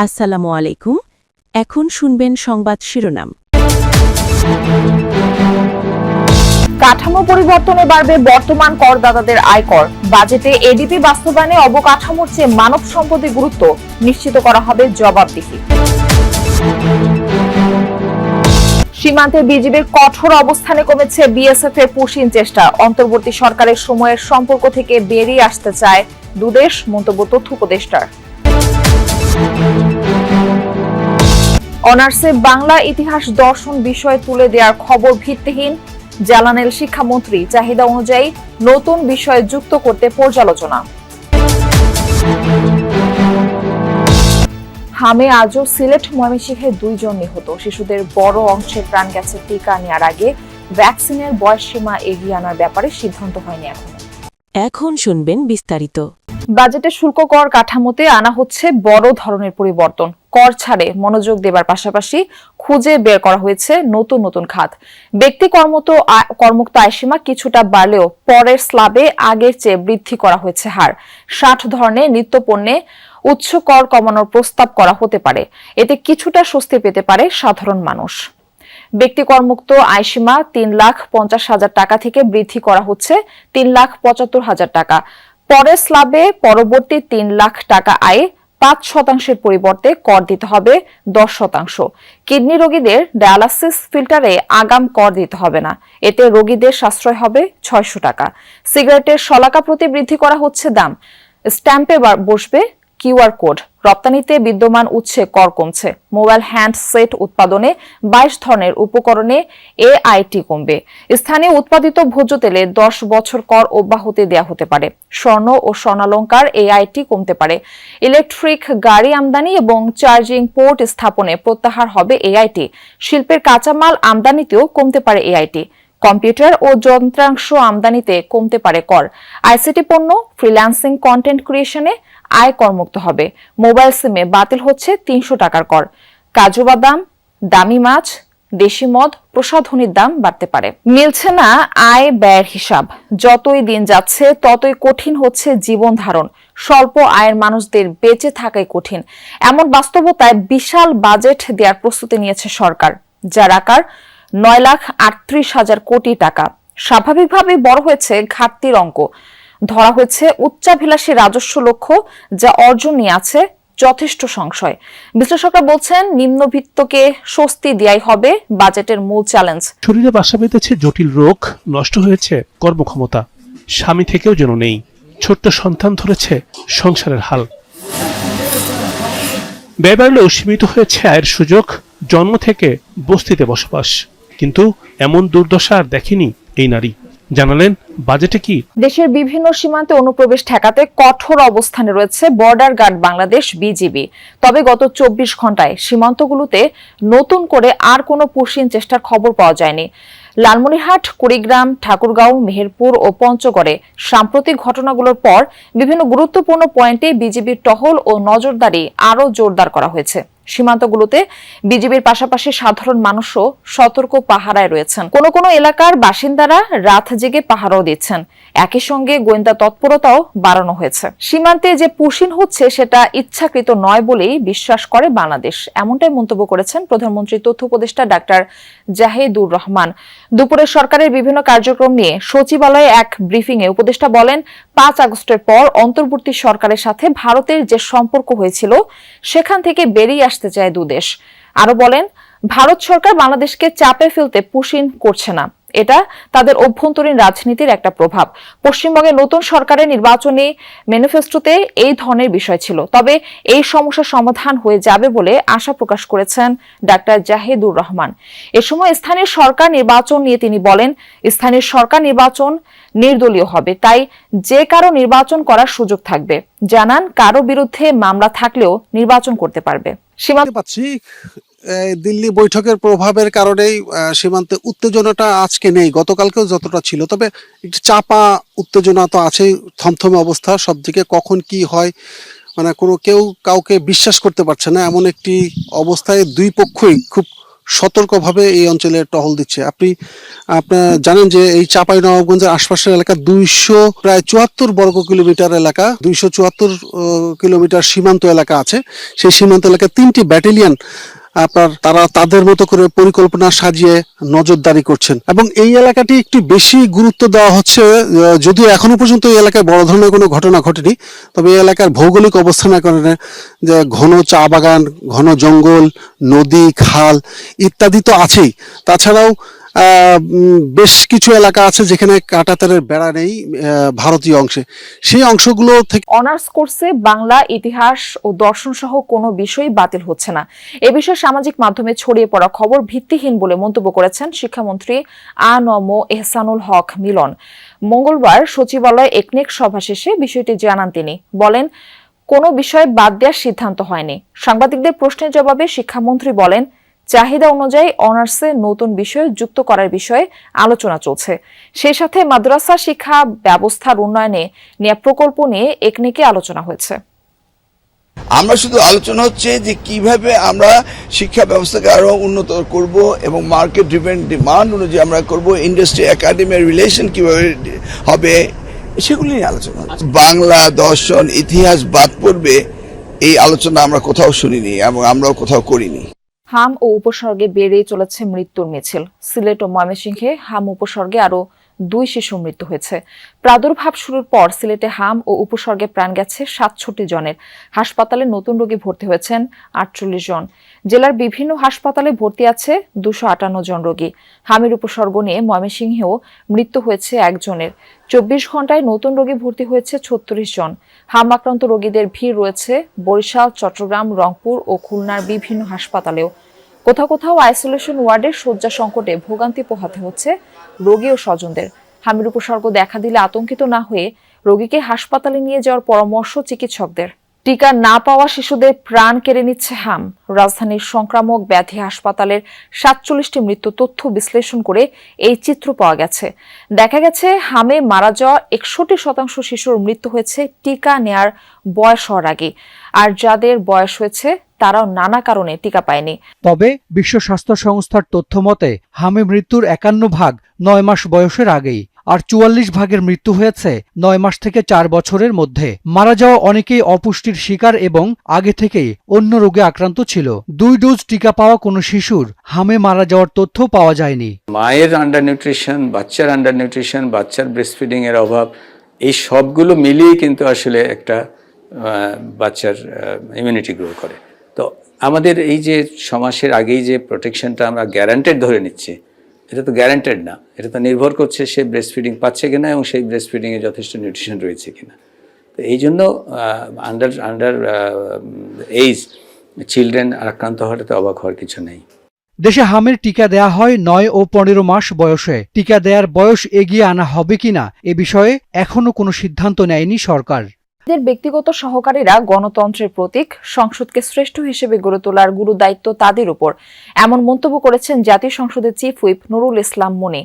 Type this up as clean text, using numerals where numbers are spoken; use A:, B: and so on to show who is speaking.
A: আসসালামু আলাইকুম। এখন শুনবেন সংবাদ শিরোনাম।
B: কাঠামো পরিবর্তনে বাড়বে বর্তমান করদাতাদের আয়কর। বাজেটে এডিপি বাস্তবায়নে অবকাঠামোর চেয়ে মানব সম্পদে গুরুত্ব নিশ্চিত করা হবে জবাবদিহি। সীমান্তে বিজিবির কঠোর অবস্থানে কমেছে বিএসএফ এর পুশিং চেষ্টা। অন্তর্বর্তী সরকারের সময়ের সম্পর্ক থেকে বেরিয়ে আসতে চায় দুদেশ, মন্তব্য তথ্য উপদেষ্টার। অনার্সে বাংলা ইতিহাস দর্শন বিষয় তুলে দেওয়ার খবর ভিত্তিহীন। জানালেন শিক্ষামন্ত্রী, চাহিদা অনুযায়ী নতুন বিষয় যুক্ত করতে পর্যালোচনা। হামে আজও সিলেট, ময়মনসিংহে 2 জন নিহত। শিশুদের বড় অংশের প্রাণ গেছে টিকা নেওয়ার আগে। ভ্যাকসিনের বয়সসীমা এগিয়ে আনার ব্যাপারে সিদ্ধান্ত হয়নি এখনো।
A: এখন শুনবেন বিস্তারিত।
B: বাজেটে শুল্ক কর কাঠামোতে আনা হচ্ছে বড় ধরনের পরিবর্তন। কর ছাড়ে মনোযোগ দেবার পাশাপাশি খুঁজে বের করা হয়েছে নতুন নতুন খাত। ব্যক্তি কর্মুক্ত আয়সীমা কিছুটা বাড়লেও পরের স্ল্যাবে আগের চেয়ে বৃদ্ধি করা হয়েছে হার। 60 ধরনের নিত্যপণ্যে উচ্চ কর কমানোর প্রস্তাব করা হতে পারে। এতে কিছুটা স্বস্তি পেতে পারে সাধারণ মানুষ। ব্যক্তি করমুক্ত আয়সীমা 3,50,000 টাকা থেকে বৃদ্ধি করা হচ্ছে 3,75,000 টাকা। পরের স্ল্যাবে পরবর্তী 3 লাখ টাকা আয়ে 5% পরিবর্তে কর দিতে হবে 10%। কিডনি রোগীদের ডায়ালাসিস ফিল্টারে আগাম কর দিতে হবে না। এতে রোগীদের সাশ্রয় হবে 600 টাকা। সিগারেটের শলাকা প্রতি বৃদ্ধি করা হচ্ছে দাম। স্ট্যাম্পে বসবে কিউআর কোড। রপ্তানিতে বিদ্যমান উৎসে কর কমছে। মোবাইল হ্যান্ডসেট উৎপাদনে 22 ধরনের উপকরণে এআইটি কমবে। স্থানীয় উৎপাদিত ভোজ্য তেলে 10 বছর কর অব্যাহতি দেওয়া হতে পারে। স্বর্ণ ও স্বর্ণালংকার এআইটি কমতে পারে। ইলেকট্রিক গাড়ি আমদানি এবং চার্জিং পোর্ট স্থাপনে প্রত্যাহার হবে এআইটি। শিল্পের কাঁচামাল আমদানিতেও কমতে পারে এআইটি। কম্পিউটার ও যন্ত্রাংশ আমদানিতে কমতে পারে কর। আইসিটি পণ্য, ফ্রিল্যান্সিং কন্টেন্ট ক্রিয়েশনে আয় করমুক্ত হবে। মোবাইল সিমে বাতিল হচ্ছে 300 টাকার কর। কাজু বাদাম, দামি মাছ, দেশি মদ, প্রসাধনীর দাম বাড়তে পারে। মিলছে না আয় ব্যয়ের হিসাব। যতই দিন যাচ্ছে ততই কঠিন হচ্ছে জীবন ধারণ। স্বল্প আয়ের মানুষদের বেঁচে থাকাই কঠিন। এমন বাস্তবতায় বিশাল বাজেট দেওয়ার প্রস্তুতি নিয়েছে সরকার, যার আকার 9,38,000 কোটি টাকা। স্বাভাবিকভাবে বড় হয়েছে ঘাটতির অঙ্ক। ধরা হয়েছে উচ্চাভিলাষী রাজস্ব লক্ষ্য, যা অর্জন নিয়ে আছে যথেষ্ট সংশয়। বিশ্লেষকরা বলছেন, নিম্নবিত্তকে স্বস্তি দেয়াই হবে বাজেটের মূল চ্যালেঞ্জ।
C: শরীরে বাসা বেঁধেছে জটিল রোগ, নষ্ট হয়েছে কর্মক্ষমতা, স্বামী থেকেও যেন নেই, ছোট্ট সন্তান ধরেছে সংসারের হাল। ব্যয় বাড়লেও সীমিত হয়েছে আয়ের সুযোগ, জন্ম থেকে বস্তিতে বসবাস। কিন্তু এমন দুর্দশা আর দেখেনি এই নারী। জানালেন বাজেটে কি।
B: দেশের বিভিন্ন সীমান্তে অনুপ্রবেশ ঠেকাতে কঠোর অবস্থানে রয়েছে বর্ডার গার্ড বাংলাদেশ বিজিবি। তবে গত 24 ঘন্টায় সীমান্তগুলোতে নতুন করে আর কোনো পুশিং চেষ্টার খবর পাওয়া যায়নি। লালমনিরহাট, কুড়িগ্রাম, ঠাকুরগাঁও, মেহেরপুর ও পঞ্চগড়ে সাম্প্রতিক ঘটনাগুলোর পর বিভিন্ন গুরুত্বপূর্ণ পয়েন্টে বিজিবির টহল ও নজরদারি আরও জোরদার করা হয়েছে। সীমান্তগুলোতে বিজিবির পাশাপাশি সাধারণ মানুষও সতর্ক পাহারায় রয়েছেন। কোনো কোনো এলাকার বাসিন্দারা রাত জেগে পাহারাও দিচ্ছেন। একই সঙ্গে গোয়েন্দা তৎপরতাও বাড়ানো হয়েছে। সীমান্তে যে পুশিং হচ্ছে সেটা ইচ্ছাকৃত নয় বলেই বিশ্বাস করে বাংলাদেশ, এমনটাই মন্তব্য করেছেন প্রধানমন্ত্রীর তথ্য উপদেষ্টা ডাক্তার জাহিদুর রহমান। দুপুরে সরকারের বিভিন্ন কার্যক্রম নিয়ে সচিবালয়ে এক ব্রিফিংয়ে উপদেষ্টা বলেন, 5 আগস্টের পর অন্তর্বর্তী সরকারের সাথে ভারতের যে সম্পর্ক হয়েছিল সেখান থেকে বেরিয়ে আসতে চায় দুদেশ। আরো বলেন, ভারত সরকার বাংলাদেশকে চাপে ফেলতে পুশিং করছে না, এটা তাদের অভ্যন্তরীণ রাজনীতির একটা প্রভাব। পশ্চিমবঙ্গের নতুন সরকারের নির্বাচনী ম্যানিফেস্টোতে এই ধরনের বিষয় ছিল। তবে এই সমস্যার সমাধান হয়ে যাবে বলে আশা প্রকাশ করেছেন ডাক্তার জাহিদুর রহমান। এ সময় স্থানীয় সরকার নির্বাচন নিয়ে তিনি বলেন, স্থানীয় সরকার নির্বাচন নির্দলীয় হবে, তাই যে কারো নির্বাচন করার সুযোগ থাকবে। জানান, কারো বিরুদ্ধে মামলা থাকলেও নির্বাচন করতে পারবে।
D: দিল্লি বৈঠকের প্রভাবের কারণেই সীমান্তে উত্তেজনাটা আজকে নেই, গতকালকেও যতটা ছিল। তবে একটু চাপা উত্তেজনা তো আছেই, থমথমে অবস্থা। সব দিকে কখন কি হয় কেউ কাউকে বিশ্বাস করতে পারছে না, এমন একটি অবস্থায় দুই পক্ষই খুব সতর্কভাবে এই অঞ্চলে টহল দিচ্ছে। আপনারা জানেন যে এই চাঁপাইনবাবগঞ্জের আশপাশের এলাকা প্রায় 74 বর্গ কিলোমিটার এলাকা, 274 কিলোমিটার সীমান্ত এলাকা আছে। সেই সীমান্ত এলাকায় 3টি ব্যাটালিয়ন তারা তাদের মতো করে পরিকল্পনা সাজিয়ে নজরদারি করছেন এবং এই এলাকাটি একটু বেশি গুরুত্ব দেওয়া হচ্ছে। যদিও এখনো পর্যন্ত এই এলাকায় বড় ধরনের কোনো ঘটনা ঘটেনি, তবে এই এলাকার ভৌগোলিক অবস্থানের কারণে যে ঘন চা বাগান, ঘন জঙ্গল, নদী, খাল ইত্যাদি তো আছেই। তাছাড়াও বেশ কিছু এলাকা আছে যেখানে কাঁটাতারের বেড়া নেই ভারতীয় অংশে, সেই অংশগুলো থেকে
B: অনার্স কোর্সে বাংলা, ইতিহাস ও দর্শন সহ কোনো বিষয় বাতিল হচ্ছে না। এ বিষয়ে সামাজিক মাধ্যমে ছড়িয়ে পড়া খবর ভিত্তিহীন বলে মন্তব্য করেছেন শিক্ষামন্ত্রী আ.ন.ম এহসানুল হক মিলন। মঙ্গলবার সচিবালয়ে একনেক সভা শেষে বিষয়টি জানান তিনি। বলেন, কোনো বিষয় বাদ দেওয়ার সিদ্ধান্ত হয়নি। সাংবাদিকদের প্রশ্নের জবাবে শিক্ষামন্ত্রী বলেন, চাহিদা অনুযায়ী অনার্সে নতুন বিষয় যুক্ত করার বিষয়ে আলোচনা চলছে। সেই সাথে মাদ্রাসা শিক্ষা ব্যবস্থার উন্নয়নে নেয়া প্রকল্প নিয়ে একনেকে আলোচনা হয়েছে।
E: আমরা শুধু আলোচনা হচ্ছে যে কিভাবে আমরা শিক্ষা ব্যবস্থাকে আরো উন্নত করব এবং মার্কেট ড্রিভেন ডিমান্ড অনুযায়ী আমরা করব, ইন্ডাস্ট্রি একাডেমির রিলেশন কিভাবে হবে সেগুলি নিয়ে আলোচনা হচ্ছে। বাংলা, দর্শন, ইতিহাস বাদ পড়বে এই আলোচনা আমরা কোথাও শুনিনি এবং আমরাও কোথাও করিনি।
B: হাম ও উপসর্গে বেড়ে চলেছে মৃত্যুর মিছিল। সিলেট ও ময়মনসিংহে হাম উপসর্গে আরো 2 শিশুর মৃত্যু হয়েছে। প্রাদুর্ভাব শুরুর পর সিলেটে হাম ও উপসর্গে প্রাণ গেছে 67 জনের। হাসপাতালে নতুন রোগী ভর্তি হয়েছেন 48 জন। জেলার বিভিন্ন হাসপাতালে ভর্তি আছে 258 জন রোগী। হামের উপসর্গ নিয়ে ময়মনসিংহেও মৃত্যু হয়েছে 1 জনের। 24 ঘন্টায় নতুন রোগী ভর্তি হয়েছে 36 জন। হাম আক্রান্ত রোগীদের ভিড় রয়েছে বরিশাল, চট্টগ্রাম, রংপুর ও খুলনার বিভিন্ন হাসপাতালেও। কোথাও কোথাও আইসোলেশন ওয়ার্ডের শয্যা সংকটে ভোগান্তি পোহাতে হচ্ছে রোগী ও স্বজনদের। হামের উপসর্গ দেখা দিলে আতঙ্কিত না হয়ে রোগীকে হাসপাতালে নিয়ে যাওয়ার পরামর্শ চিকিৎসকদের। টিকা না পাওয়া শিশুদের প্রাণ কেড়ে নিচ্ছে হাম। রাজধানীর সংক্রামক ব্যাধি হাসপাতালের 47টি মৃত্যু তথ্য বিশ্লেষণ করে এই চিত্র পাওয়া গেছে। দেখা গেছে হামে মারা যাওয়া 61% শিশুর মৃত্যু হয়েছে টিকা নেয়ার বয়স হওয়ার আগে, আর যাদের বয়স হয়েছে তারাও নানা কারণে টিকা পায়নি।
F: তবে বিশ্ব স্বাস্থ্য সংস্থার তথ্য মতে হামে মৃত্যুর 51 ভাগ 9 মাস বয়সের আগেই, আর 44 ভাগের মৃত্যু হয়েছে 9 মাস থেকে 4 বছরের মধ্যে। মারা যাওয়া অনেকেই অপুষ্টির শিকার এবং আগে থেকেই অন্য রোগে আক্রান্ত ছিল। 2 ডোজ টিকা পাওয়া কোনো শিশুর হামে মারা যাওয়ার তথ্য পাওয়া যায়নি।
G: মায়ের আন্ডার নিউট্রিশন, বাচ্চার আন্ডার নিউট্রিশন, বাচ্চার ব্রেস্টফিডিং এর অভাব, এই সবগুলো মিলিয়ে কিন্তু আসলে একটা বাচ্চার ইমিউনিটি গ্রো করে। তো আমাদের এই যে ছমাসের আগেই যে প্রোটেকশনটা আমরা গ্যারান্টেড ধরে নিচ্ছি, এটা তো গ্যারান্টেড না। এটা তো নির্ভর করছে সে ব্রেস্ট ফিডিং পাচ্ছে কিনা এবং সেই ব্রেস্ট ফিডিংয়ে যথেষ্ট নিউট্রিশন রয়েছে কিনা। তো এই জন্য আন্ডার এইজ চিলড্রেন আক্রান্ত হওয়াতে অবাক হওয়ার কিছু নেই।
F: দেশে হামের টিকা দেয়া হয় 9 ও 15 মাস বয়সে। টিকা দেয়ার বয়স এগিয়ে আনা হবে কিনা এ বিষয়ে এখনো কোনো সিদ্ধান্ত নেয়নি সরকার।
B: ব্যক্তিগত সহকারীরা গণতন্ত্রের প্রতীক, সংসদকে শ্রেষ্ঠ হিসেবে গড়ে তোলার গুরু দায়িত্ব তাদের উপর, এমন মন্তব্য করেছেন জাতীয় সংসদের চিফ হুইপ নুরুল ইসলাম মনি।